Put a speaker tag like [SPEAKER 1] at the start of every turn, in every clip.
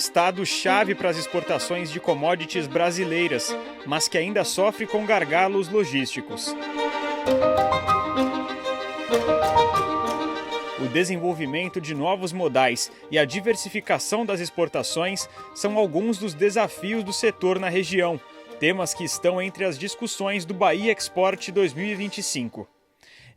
[SPEAKER 1] estado-chave para as exportações de commodities brasileiras, mas que ainda sofre com gargalos logísticos. O desenvolvimento de novos modais e a diversificação das exportações são alguns dos desafios do setor na região, temas que estão entre as discussões do Bahia Export 2025.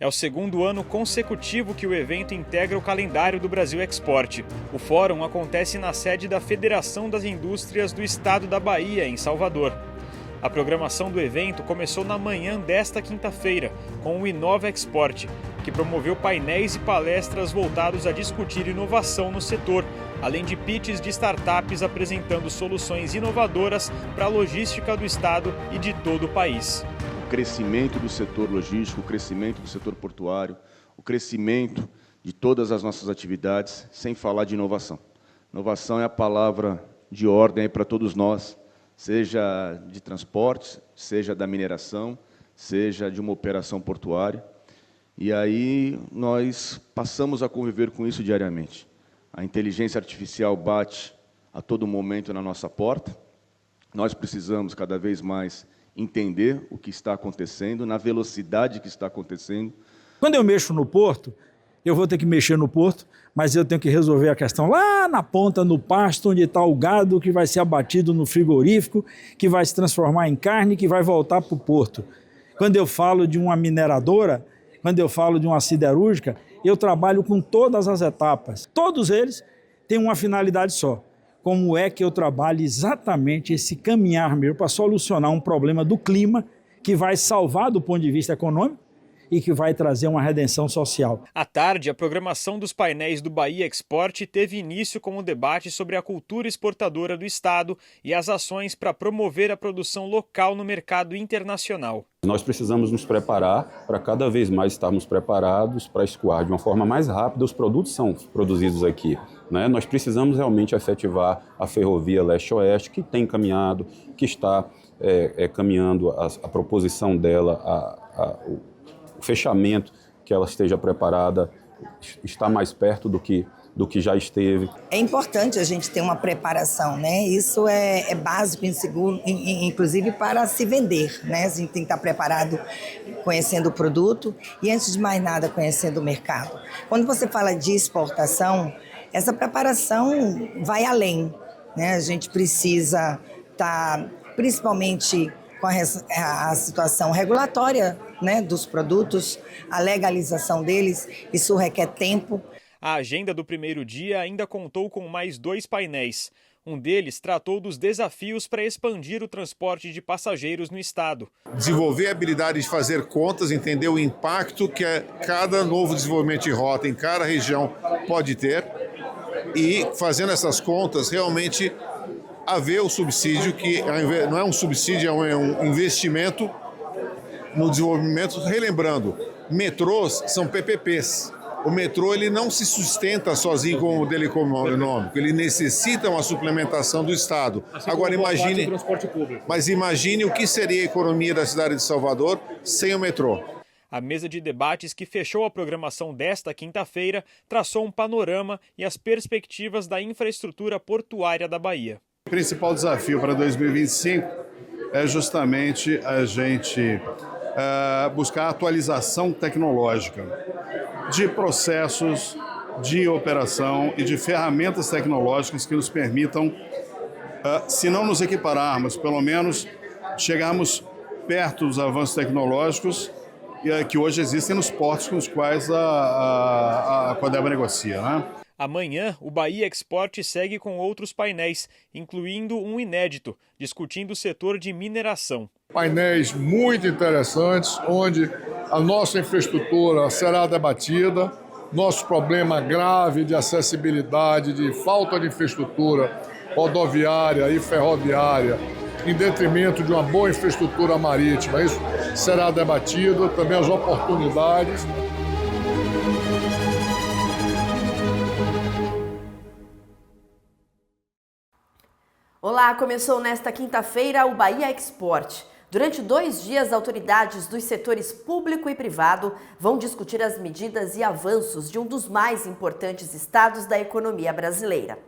[SPEAKER 1] É o segundo ano consecutivo que o evento integra o calendário do Brasil Export. O fórum acontece na sede da Federação das Indústrias do Estado da Bahia, em Salvador. A programação do evento começou na manhã desta quinta-feira, com o Inova Export, que promoveu painéis e palestras voltados a discutir inovação no setor, além de pitches de startups apresentando soluções inovadoras para a logística do estado e de todo o país.
[SPEAKER 2] O crescimento do setor logístico, o crescimento do setor portuário, o crescimento de todas as nossas atividades, sem falar de inovação. Inovação é a palavra de ordem para todos nós, seja de transportes, seja da mineração, seja de uma operação portuária. E aí nós passamos a conviver com isso diariamente. A inteligência artificial bate a todo momento na nossa porta. Nós precisamos cada vez mais entender o que está acontecendo, na velocidade que está acontecendo.
[SPEAKER 3] Quando eu mexo no porto, eu vou ter que mexer no porto, mas eu tenho que resolver a questão lá na ponta, no pasto, onde está o gado que vai ser abatido no frigorífico, que vai se transformar em carne, que vai voltar para o porto. Quando eu falo de uma mineradora, quando eu falo de uma siderúrgica, eu trabalho com todas as etapas. Todos eles têm uma finalidade só. Como é que eu trabalho exatamente esse caminhar meu para solucionar um problema do clima que vai salvar do ponto de vista econômico e que vai trazer uma redenção social.
[SPEAKER 1] À tarde, a programação dos painéis do Bahia Export teve início com um debate sobre a cultura exportadora do estado e as ações para promover a produção local no mercado internacional.
[SPEAKER 4] Nós precisamos nos preparar para cada vez mais estarmos preparados para escoar de uma forma mais rápida. Os produtos são produzidos aqui, né? Nós precisamos realmente efetivar a ferrovia leste-oeste, que tem caminhado, que está caminhando a proposição dela, o fechamento, que ela esteja preparada, está mais perto do que já esteve.
[SPEAKER 5] É importante a gente ter uma preparação, né? Isso é básico, inclusive para se vender, né? A gente tem que estar preparado conhecendo o produto e, antes de mais nada, conhecendo o mercado. Quando você fala de exportação, essa preparação vai além, né? A gente precisa estar, principalmente com a situação regulatória, né, dos produtos, a legalização deles, isso requer tempo.
[SPEAKER 1] A agenda do primeiro dia ainda contou com mais 2 painéis. Um deles tratou dos desafios para expandir o transporte de passageiros no estado.
[SPEAKER 6] Desenvolver a habilidade de fazer contas, entender o impacto que cada novo desenvolvimento de rota em cada região pode ter e, fazendo essas contas, realmente haver o subsídio, que não é um subsídio, é um investimento no desenvolvimento. Relembrando, metrôs são PPPs. O metrô ele não se sustenta sozinho com o modelo econômico, ele necessita uma suplementação do Estado. Agora imagine o que seria a economia da cidade de Salvador sem o metrô.
[SPEAKER 1] A mesa de debates que fechou a programação desta quinta-feira traçou um panorama e as perspectivas da infraestrutura portuária da Bahia.
[SPEAKER 7] O principal desafio para 2025 é justamente a gente buscar atualização tecnológica de processos de operação e de ferramentas tecnológicas que nos permitam, se não nos equipararmos, pelo menos chegarmos perto dos avanços tecnológicos que hoje existem nos portos com os quais a Codeva negocia, né?
[SPEAKER 1] Amanhã, o Bahia Export segue com outros painéis, incluindo um inédito, discutindo o setor de mineração.
[SPEAKER 8] Painéis muito interessantes, onde a nossa infraestrutura será debatida, nosso problema grave de acessibilidade, de falta de infraestrutura rodoviária e ferroviária, em detrimento de uma boa infraestrutura marítima. Isso será debatido, também as oportunidades.
[SPEAKER 9] Olá, começou nesta quinta-feira o Bahia Export. Durante 2 dias, autoridades dos setores público e privado vão discutir as medidas e avanços de um dos mais importantes estados da economia brasileira.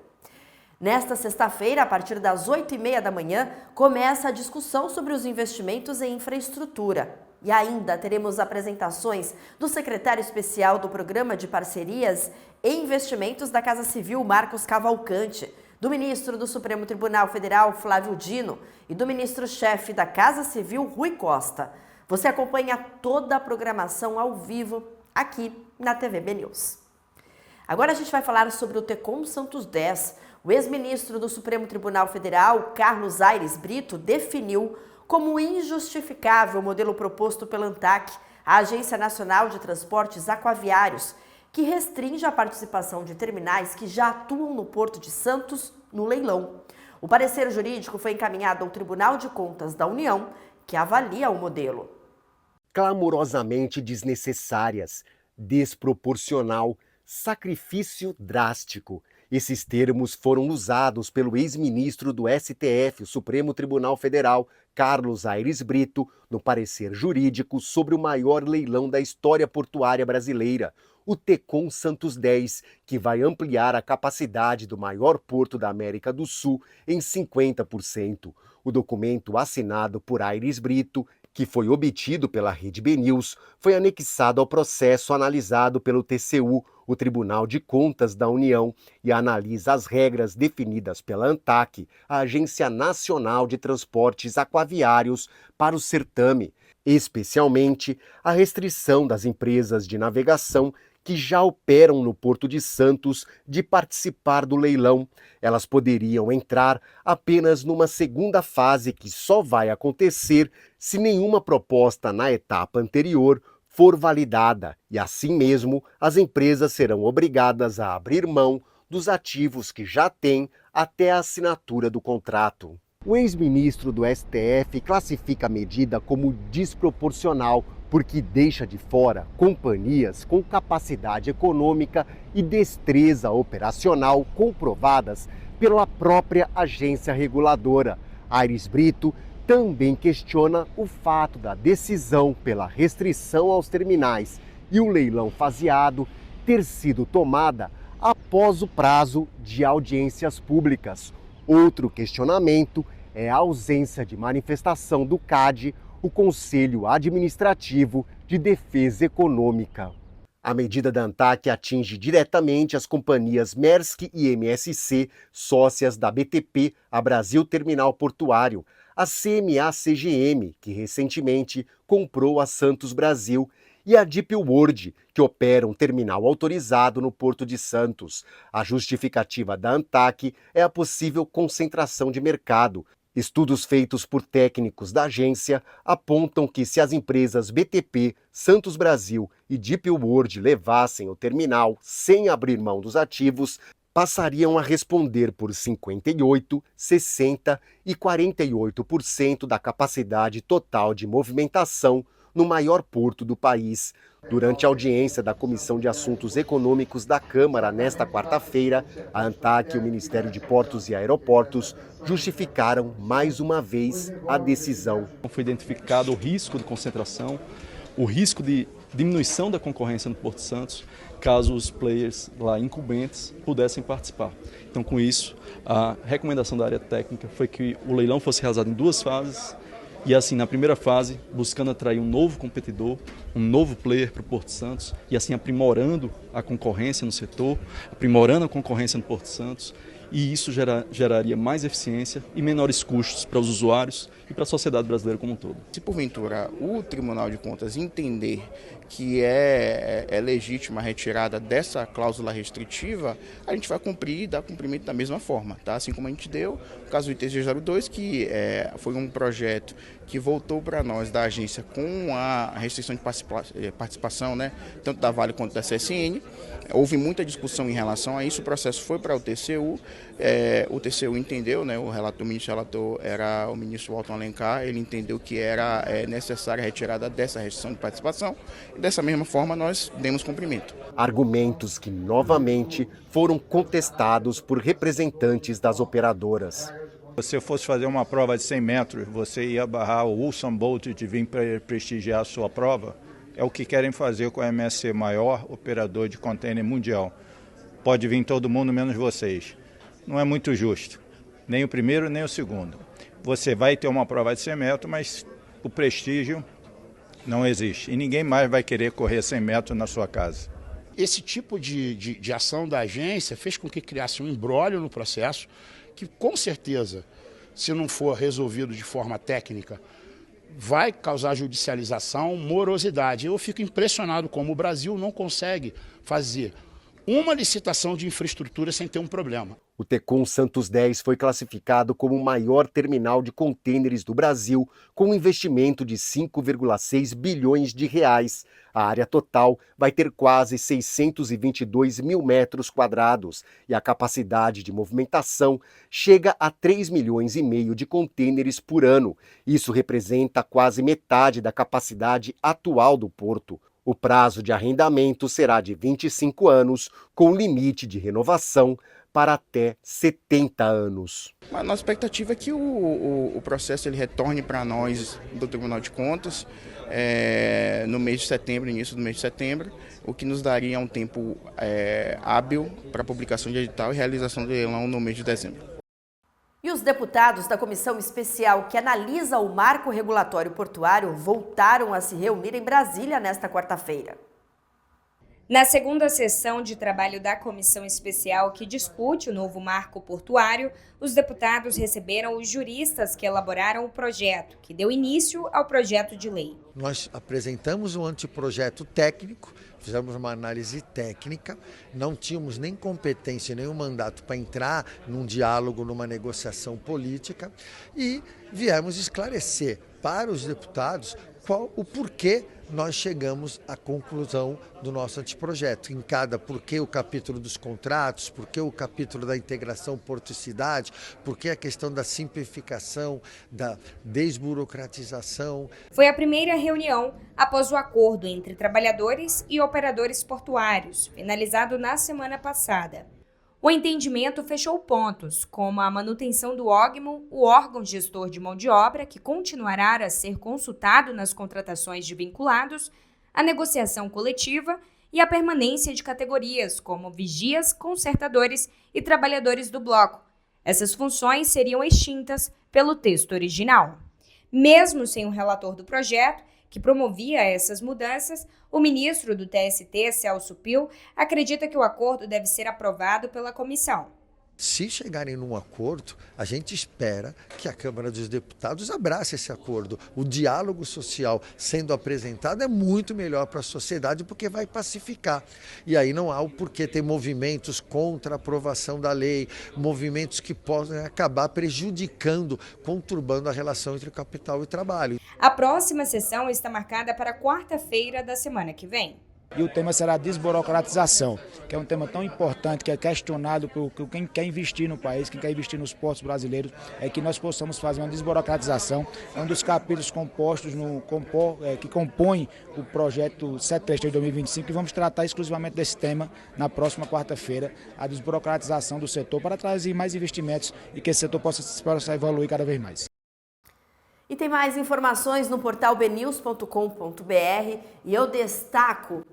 [SPEAKER 9] Nesta sexta-feira, a partir das 8h30 da manhã, começa a discussão sobre os investimentos em infraestrutura. E ainda teremos apresentações do secretário especial do Programa de Parcerias e Investimentos da Casa Civil, Marcos Cavalcante, do ministro do Supremo Tribunal Federal, Flávio Dino, e do ministro-chefe da Casa Civil, Rui Costa. Você acompanha toda a programação ao vivo aqui na TVB News. Agora a gente vai falar sobre o Tecon Santos 10. O ex-ministro do Supremo Tribunal Federal, Carlos Aires Brito, definiu como injustificável o modelo proposto pela ANTAQ, a Agência Nacional de Transportes Aquaviários, que restringe a participação de terminais que já atuam no Porto de Santos no leilão. O parecer jurídico foi encaminhado ao Tribunal de Contas da União, que avalia o modelo.
[SPEAKER 10] Clamorosamente desnecessárias, desproporcional, sacrifício drástico. Esses termos foram usados pelo ex-ministro do STF, o Supremo Tribunal Federal, Carlos Aires Brito, no parecer jurídico sobre o maior leilão da história portuária brasileira, o Tecon Santos 10, que vai ampliar a capacidade do maior porto da América do Sul em 50%. O documento assinado por Aires Brito, que foi obtido pela Rede BNews, foi anexado ao processo analisado pelo TCU, o Tribunal de Contas da União, e analisa as regras definidas pela ANTAQ, a Agência Nacional de Transportes Aquaviários, para o certame, especialmente a restrição das empresas de navegação que já operam no Porto de Santos de participar do leilão. Elas poderiam entrar apenas numa segunda fase que só vai acontecer se nenhuma proposta na etapa anterior for validada, e assim mesmo as empresas serão obrigadas a abrir mão dos ativos que já têm até a assinatura do contrato. O ex-ministro do STF classifica a medida como desproporcional porque deixa de fora companhias com capacidade econômica e destreza operacional comprovadas pela própria agência reguladora. Aires Brito também questiona o fato da decisão pela restrição aos terminais e o leilão faseado ter sido tomada após o prazo de audiências públicas. Outro questionamento é a ausência de manifestação do CAD, o Conselho Administrativo de Defesa Econômica. A medida da ANTAQ atinge diretamente as companhias Maersk e MSC, sócias da BTP, a Brasil Terminal Portuário, a CMA-CGM, que recentemente comprou a Santos Brasil, e a Deep World, que opera um terminal autorizado no Porto de Santos. A justificativa da ANTAQ é a possível concentração de mercado. Estudos feitos por técnicos da agência apontam que se as empresas BTP, Santos Brasil e Deep World levassem o terminal sem abrir mão dos ativos, passariam a responder por 58%, 60% e 48% da capacidade total de movimentação no maior porto do país. Durante a audiência da Comissão de Assuntos Econômicos da Câmara nesta quarta-feira, a ANTAQ e o Ministério de Portos e Aeroportos justificaram mais uma vez a decisão.
[SPEAKER 11] Foi identificado o risco de concentração, o risco de diminuição da concorrência no Porto de Santos, caso os players lá incumbentes pudessem participar. Então, com isso, a recomendação da área técnica foi que o leilão fosse realizado em 2 fases, e assim, na primeira fase, buscando atrair um novo competidor, um novo player para o Porto de Santos, e assim aprimorando a concorrência no setor, aprimorando a concorrência no Porto de Santos, e isso geraria mais eficiência e menores custos para os usuários e para a sociedade brasileira como um todo.
[SPEAKER 12] Se porventura o Tribunal de Contas entender que é legítima a retirada dessa cláusula restritiva, a gente vai cumprir e dar cumprimento da mesma forma, tá? Assim como a gente deu no caso do ITG 02, que foi um projeto que voltou para nós da agência com a restrição de participação, né, tanto da Vale quanto da CSN. Houve muita discussão em relação a isso, o processo foi para o TCU, o TCU entendeu, né, o ministro relator era o ministro Walton Alencar, ele entendeu que era necessária a retirada dessa restrição de participação, e dessa mesma forma nós demos cumprimento.
[SPEAKER 10] Argumentos que novamente foram contestados por representantes das operadoras.
[SPEAKER 13] Se você fosse fazer uma prova de 100 metros, você ia barrar o Usain Bolt de vir prestigiar a sua prova? É o que querem fazer com a MSC, maior operador de contêiner mundial. Pode vir todo mundo, menos vocês. não é muito justo, nem o primeiro nem o segundo. Você vai ter uma prova de 100 metros, mas o prestígio não existe e ninguém mais vai querer correr 100 metros na sua casa.
[SPEAKER 14] Esse tipo de ação da agência fez com que criasse um imbróglio no processo que, com certeza, se não for resolvido de forma técnica, vai causar judicialização, morosidade. Eu fico impressionado como o Brasil não consegue fazer uma licitação de infraestrutura sem ter um problema.
[SPEAKER 10] O Tecon Santos 10 foi classificado como o maior terminal de contêineres do Brasil, com um investimento de 5,6 bilhões de reais. A área total vai ter quase 622 mil metros quadrados e a capacidade de movimentação chega a 3 milhões e meio de contêineres por ano. Isso representa quase metade da capacidade atual do porto. O prazo de arrendamento será de 25 anos, com limite de renovação para até 70 anos.
[SPEAKER 12] A nossa expectativa é que o processo ele retorne para nós do Tribunal de Contas no mês de setembro, início do mês de setembro, o que nos daria um tempo hábil para a publicação de edital e realização do leilão no mês de dezembro.
[SPEAKER 9] E os deputados da comissão especial que analisa o marco regulatório portuário voltaram a se reunir em Brasília nesta quarta-feira.
[SPEAKER 15] Na segunda sessão de trabalho da comissão especial que discute o novo marco portuário, os deputados receberam os juristas que elaboraram o projeto, que deu início ao projeto de lei.
[SPEAKER 16] Nós apresentamos um anteprojeto técnico, fizemos uma análise técnica, não tínhamos nem competência, nem um mandato para entrar num diálogo, numa negociação política e viemos esclarecer para os deputados o porquê nós chegamos à conclusão do nosso anteprojeto. Em cada porquê o capítulo dos contratos, porquê o capítulo da integração porto e cidade, porquê a questão da simplificação, da desburocratização.
[SPEAKER 15] Foi a primeira reunião após o acordo entre trabalhadores e operadores portuários, finalizado na semana passada. O entendimento fechou pontos, como a manutenção do órgão, o órgão gestor de mão de obra, que continuará a ser consultado nas contratações de vinculados, a negociação coletiva e a permanência de categorias, como vigias, consertadores e trabalhadores do bloco. Essas funções seriam extintas pelo texto original. Mesmo sem o relator do projeto, que promovia essas mudanças, o ministro do TST, Celso Pil, acredita que o acordo deve ser aprovado pela comissão.
[SPEAKER 16] Se chegarem num acordo, a gente espera que a Câmara dos Deputados abrace esse acordo. O diálogo social sendo apresentado é muito melhor para a sociedade porque vai pacificar. E aí não há o porquê ter movimentos contra a aprovação da lei, movimentos que podem acabar prejudicando, conturbando a relação entre capital e trabalho.
[SPEAKER 15] A próxima sessão está marcada para quarta-feira da semana que vem.
[SPEAKER 17] E o tema será a desburocratização, que é um tema tão importante, que é questionado por quem quer investir no país, quem quer investir nos portos brasileiros, é que nós possamos fazer uma desburocratização. É um dos capítulos compostos que compõem o projeto 733 de 2025 e vamos tratar exclusivamente desse tema na próxima quarta-feira, a desburocratização do setor para trazer mais investimentos e que esse setor possa evoluir cada vez mais.
[SPEAKER 9] E tem mais informações no portal bnews.com.br e eu destaco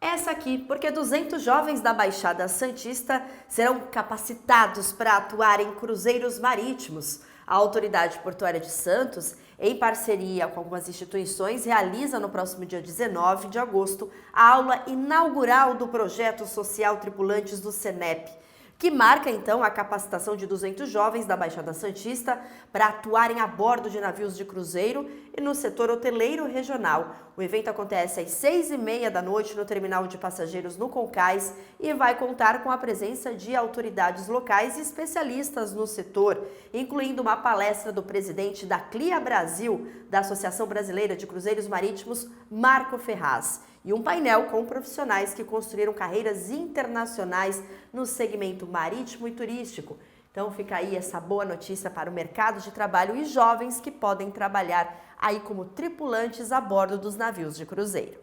[SPEAKER 9] essa aqui, porque 200 jovens da Baixada Santista serão capacitados para atuar em cruzeiros marítimos. A Autoridade Portuária de Santos, em parceria com algumas instituições, realiza no próximo dia 19 de agosto a aula inaugural do projeto social Tripulantes do Senep, que marca então a capacitação de 200 jovens da Baixada Santista para atuarem a bordo de navios de cruzeiro e no setor hoteleiro regional. O evento acontece às 6h30 da noite no terminal de passageiros no Concais e vai contar com a presença de autoridades locais e especialistas no setor, incluindo uma palestra do presidente da CLIA Brasil, da Associação Brasileira de Cruzeiros Marítimos, Marco Ferraz, e um painel com profissionais que construíram carreiras internacionais no segmento marítimo e turístico. Então fica aí essa boa notícia para o mercado de trabalho e jovens que podem trabalhar aí como tripulantes a bordo dos navios de cruzeiro.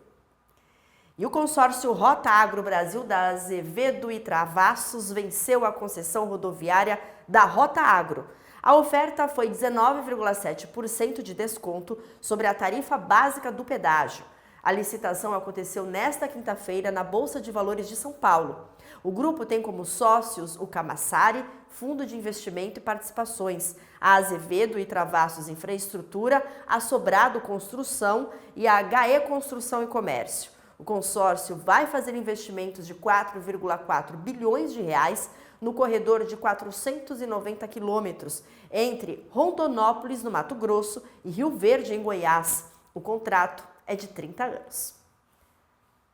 [SPEAKER 9] E o consórcio Rota Agro Brasil da Azevedo e Travassos venceu a concessão rodoviária da Rota Agro. A oferta foi 19,7% de desconto sobre a tarifa básica do pedágio. A licitação aconteceu nesta quinta-feira na Bolsa de Valores de São Paulo. O grupo tem como sócios o Camassari, Fundo de Investimento e Participações, a Azevedo e Travassos Infraestrutura, a Sobrado Construção e a HE Construção e Comércio. O consórcio vai fazer investimentos de 4,4 bilhões de reais no corredor de 490 quilômetros entre Rondonópolis, no Mato Grosso, e Rio Verde, em Goiás. O contrato é de 30 anos.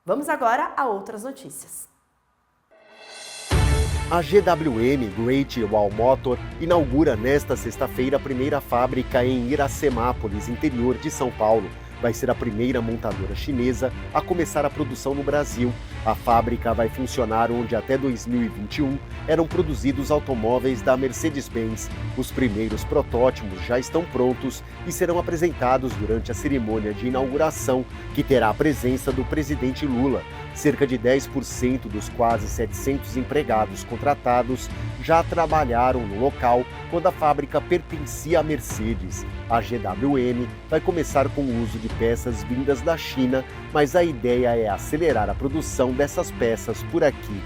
[SPEAKER 9] Vamos agora a outras notícias.
[SPEAKER 10] A GWM Great Wall Motor inaugura nesta sexta-feira a primeira fábrica em Iracemápolis, interior de São Paulo. Vai ser a primeira montadora chinesa a começar a produção no Brasil. A fábrica vai funcionar onde até 2021 eram produzidos automóveis da Mercedes-Benz. Os primeiros protótipos já estão prontos e serão apresentados durante a cerimônia de inauguração, que terá a presença do presidente Lula. Cerca de 10% dos quase 700 empregados contratados já trabalharam no local quando a fábrica pertencia à Mercedes. A GWM vai começar com o uso de peças vindas da China, mas a ideia é acelerar a produção dessas peças por aqui.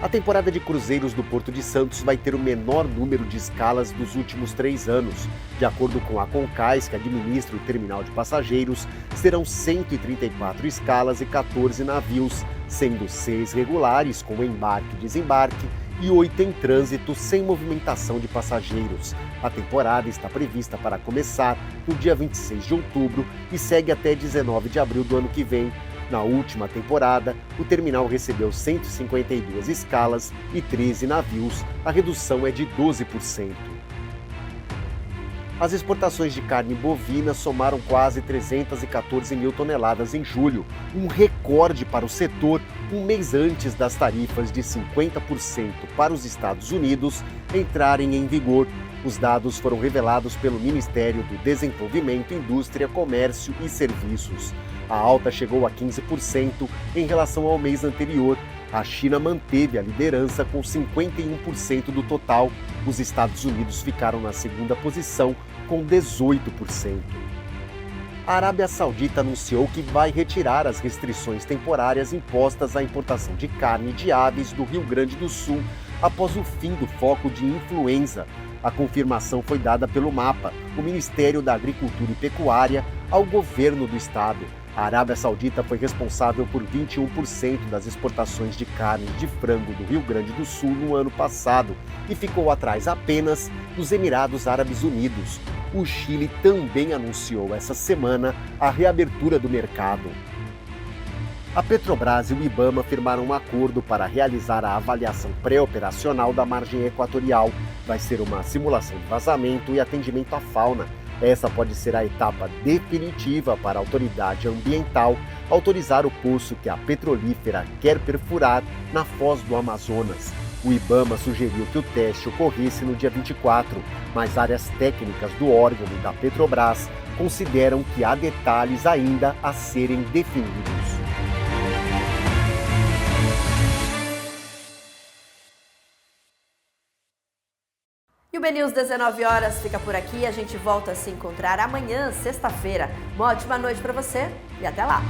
[SPEAKER 10] A temporada de cruzeiros do Porto de Santos vai ter o menor número de escalas dos últimos 3 anos. De acordo com a Concais, que administra o terminal de passageiros, serão 134 escalas e 14 navios, sendo 6 regulares com embarque e desembarque e 8 em trânsito sem movimentação de passageiros. A temporada está prevista para começar no dia 26 de outubro e segue até 19 de abril do ano que vem. Na última temporada, o terminal recebeu 152 escalas e 13 navios. A redução é de 12%. As exportações de carne bovina somaram quase 314 mil toneladas em julho, um recorde para o setor, um mês antes das tarifas de 50% para os Estados Unidos entrarem em vigor. Os dados foram revelados pelo Ministério do Desenvolvimento, Indústria, Comércio e Serviços. A alta chegou a 15% em relação ao mês anterior. A China manteve a liderança com 51% do total. Os Estados Unidos ficaram na segunda posição com 18%. A Arábia Saudita anunciou que vai retirar as restrições temporárias impostas à importação de carne de aves do Rio Grande do Sul após o fim do foco de influenza. A confirmação foi dada pelo MAPA, o Ministério da Agricultura e Pecuária, ao governo do estado. A Arábia Saudita foi responsável por 21% das exportações de carne de frango do Rio Grande do Sul no ano passado e ficou atrás apenas dos Emirados Árabes Unidos. O Chile também anunciou essa semana a reabertura do mercado. A Petrobras e o IBAMA firmaram um acordo para realizar a avaliação pré-operacional da margem equatorial. Vai ser uma simulação de vazamento e atendimento à fauna. Essa pode ser a etapa definitiva para a autoridade ambiental autorizar o poço que a petrolífera quer perfurar na Foz do Amazonas. O IBAMA sugeriu que o teste ocorresse no dia 24, mas áreas técnicas do órgão e da Petrobras consideram que há detalhes ainda a serem definidos.
[SPEAKER 9] E o BNews 19 horas fica por aqui. A gente volta a se encontrar amanhã, sexta-feira. Uma ótima noite para você e até lá!